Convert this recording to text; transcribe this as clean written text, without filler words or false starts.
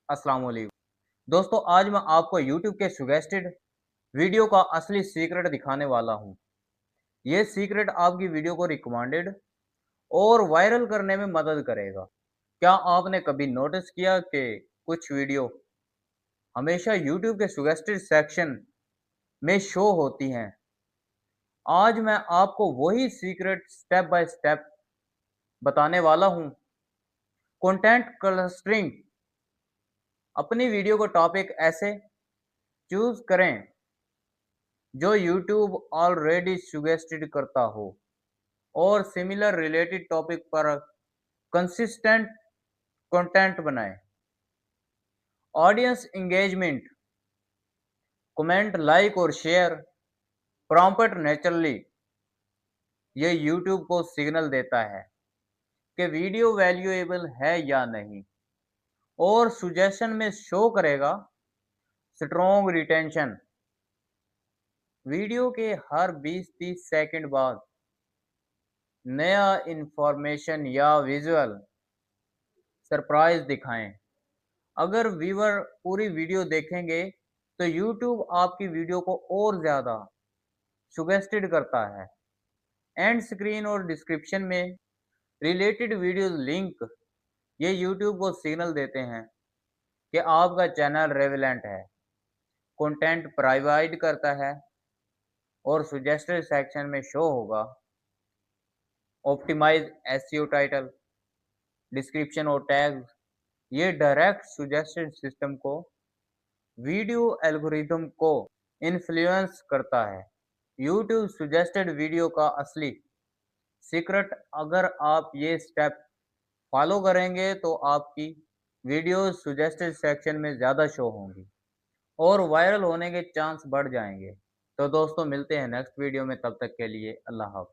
अस्सलाम वालेकुम। दोस्तों, आज मैं आपको YouTube के सजेस्टेड वीडियो का असली सीक्रेट दिखाने वाला हूँ। ये सीक्रेट आपकी वीडियो को रिकमेंडेड और वायरल करने में मदद करेगा। क्या आपने कभी नोटिस किया कि कुछ वीडियो हमेशा YouTube के सजेस्टेड सेक्शन में शो होती हैं? आज मैं आपको वही सीक्रेट स्टेप बाय स्टेप बताने वाला हूँ। Content clustering. अपनी वीडियो को टॉपिक ऐसे चूज करें जो YouTube ऑलरेडी सजेस्टेड करता हो और सिमिलर रिलेटेड टॉपिक पर कंसिस्टेंट कंटेंट बनाएं। ऑडियंस एंगेजमेंट, कमेंट, लाइक और शेयर, प्रॉम्प्ट नेचुरली। ये YouTube को सिग्नल देता है कि वीडियो वैल्यूएबल है या नहीं और सजेशन में शो करेगा। Strong retention. वीडियो के हर 20-30 सेकंड बाद नया इंफॉर्मेशन या विजुअल सरप्राइज दिखाएं। अगर व्यूअर पूरी वीडियो देखेंगे तो YouTube आपकी वीडियो को और ज़्यादा सुगेस्टेड करता है। एंड स्क्रीन और डिस्क्रिप्शन में रिलेटेड वीडियोस लिंक ये YouTube को सिग्नल देते हैं कि आपका चैनल रेलेवेंट है। कंटेंट प्रोवाइड करता है और सजेस्टेड सेक्शन में शो होगा। ऑप्टिमाइज एसईओ टाइटल, डिस्क्रिप्शन और टैग्स। ये डायरेक्ट सजेस्टेड सिस्टम को वीडियो एल्गोरिथम को इन्फ्लुएंस करता है। YouTube सजेस्टेड वीडियो का असली सीक्रेट। अगर आप ये स्टेप फॉलो करेंगे तो आपकी वीडियो सजेस्टेड सेक्शन में ज़्यादा शो होंगी और वायरल होने के चांस बढ़ जाएंगे। तो दोस्तों, मिलते हैं नेक्स्ट वीडियो में। तब तक के लिए अल्लाह हाफ़िज़।